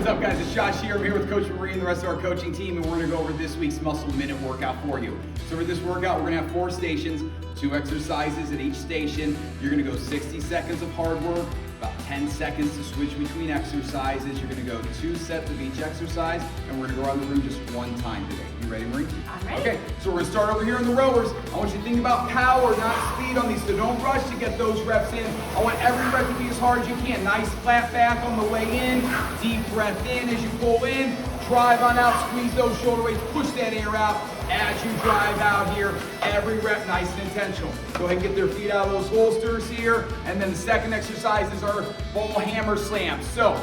What's up, guys? It's Josh here. I'm here with Coach Marie and the rest of our coaching team, and we're going to go over this week's Muscle Minute workout for you. So for this workout, we're going to have 4 stations, 2 exercises at each station. You're going to go 60 seconds of hard work, about 10 seconds to switch between exercises. You're going to go 2 sets of each exercise, and we're going to go around the room just 1 time today. You ready, Marie? I'm ready. Okay, so we're going to start over here in the rowers. I want you to think about power, not speed on these, so don't rush to get those reps in. I want every rep to be as hard as you can. Nice flat back on the way in, deep breath in as you pull in, drive on out, squeeze those shoulder weights, push that air out as you drive out here. Every rep nice and intentional. Go ahead and get their feet out of those holsters here, and then the second exercise is our ball hammer slams. So,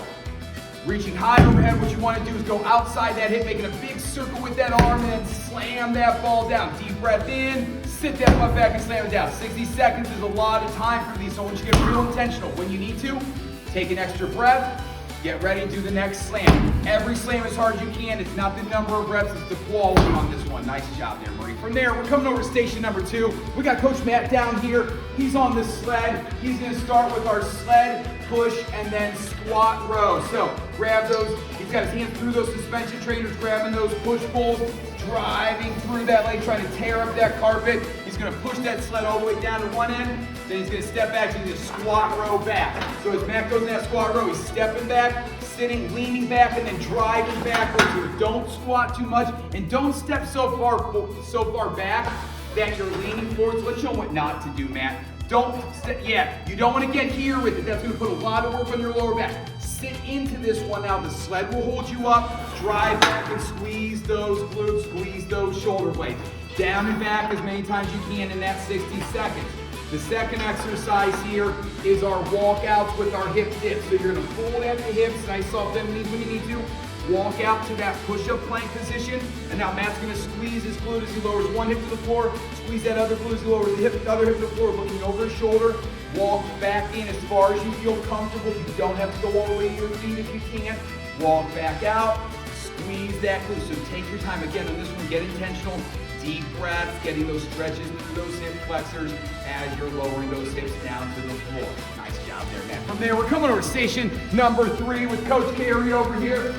reaching high overhead, what you want to do is go outside that hip, making a big circle with that arm, and then slam that ball down. Deep breath in, sit that butt back and slam it down. 60 seconds is a lot of time for these, so I want you to get real intentional. When you need to, take an extra breath, get ready, do the next slam. Every slam as hard as you can. It's not the number of reps, it's the quality on this one. Nice job there, Marie. From there, we're coming over to station number 2. We got Coach Matt down here. He's on the sled. He's going to start with our sled, push, and then squat row. So grab those. He's got his hands through those suspension trainers, grabbing those push pulls, driving through that leg, trying to tear up that carpet. He's going to push that sled all the way down to one end. Then he's going to step back to the squat row back. So as Matt goes in that squat row, he's stepping back, sitting, leaning back, and then driving backwards here. Don't squat too much, and don't step so far back that you're leaning forward. So let's show him what not to do, Matt. You don't want to get here with it. That's going to put a lot of work on your lower back. Sit into this one now. The sled will hold you up. Drive back and squeeze those glutes, squeeze those shoulder blades. Down and back as many times as you can in that 60 seconds. The second exercise here is our walkouts with our hip dips. So you're going to pull at the hips, nice soft bend knees when you need to. Walk out to that push-up plank position, and now Matt's going to squeeze his glute as he lowers one hip to the floor, squeeze that other glute as he lowers the other hip to the floor, looking over his shoulder. Walk back in as far as you feel comfortable. You don't have to go all the way to your feet if you can't. Walk back out, squeeze that glute. So take your time again on this one, get intentional. Deep breaths, getting those stretches through those hip flexors as you're lowering those hips down to the floor. Nice job there, Matt. From there, we're coming over to station number 3 with Coach Carrie over here.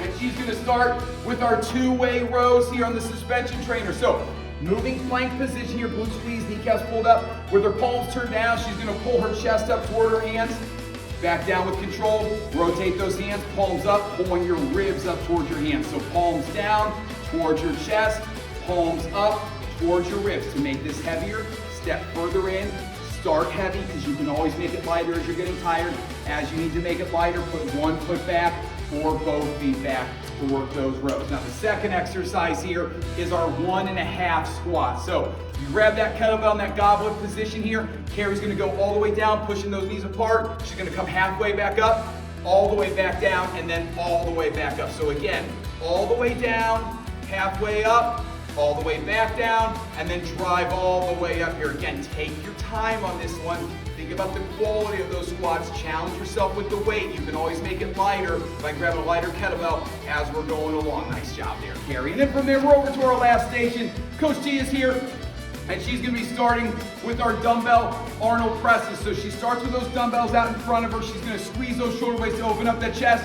And she's going to start with our 2-way rows here on the suspension trainer. So, moving plank position here, glute squeeze, kneecaps pulled up. With her palms turned down, she's going to pull her chest up toward her hands. Back down with control. Rotate those hands, palms up, pulling your ribs up towards your hands. So palms down towards your chest, palms up towards your ribs. To make this heavier, step further in. Start heavy because you can always make it lighter as you're getting tired. As you need to make it lighter, put one foot back or both feet back to work those rows. Now the second exercise here is our 1.5 squat. So you grab that kettlebell in that goblet position here. Carrie's gonna go all the way down, pushing those knees apart. She's gonna come halfway back up, all the way back down, and then all the way back up. So again, all the way down, halfway up, all the way back down, and then drive all the way up here. Again, take your time on this one. Think about the quality of those squats. Challenge yourself with the weight. You can always make it lighter by grabbing a lighter kettlebell as we're going along. Nice job there, Carrie. And then from there, we're over to our last station. Coach T is here, and she's gonna be starting with our dumbbell Arnold presses. So she starts with those dumbbells out in front of her. She's gonna squeeze those shoulder blades to open up that chest,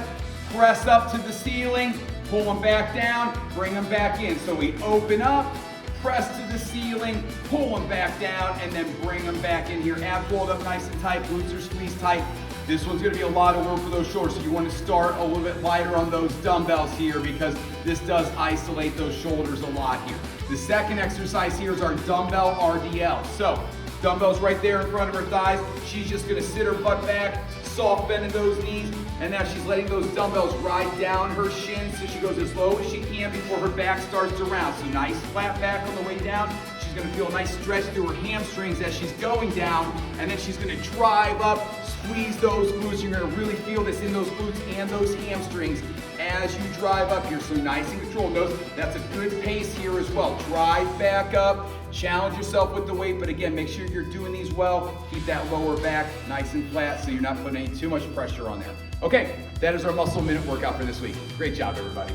press up to the ceiling, pull them back down, bring them back in. So we open up, press to the ceiling, pull them back down, and then bring them back in here. Abs rolled up nice and tight, glutes are squeezed tight. This one's gonna be a lot of work for those shoulders, so you wanna start a little bit lighter on those dumbbells here because this does isolate those shoulders a lot here. The second exercise here is our Dumbbell Rdl. So, dumbbells right there in front of her thighs. She's just gonna sit her butt back, soft bending those knees, and now she's letting those dumbbells ride down her shins so she goes as low as she can before her back starts to round. So nice flat back on the way down. She's gonna feel a nice stretch through her hamstrings as she's going down, and then she's gonna drive up, squeeze those glutes. You're gonna really feel this in those glutes and those hamstrings as you drive up here. So nice and controlled. That's a good pace here as well. Drive back up. Challenge yourself with the weight, but again, make sure you're doing these well. Keep that lower back nice and flat so you're not putting too much pressure on there. Okay, that is our Muscle Minute workout for this week. Great job, everybody.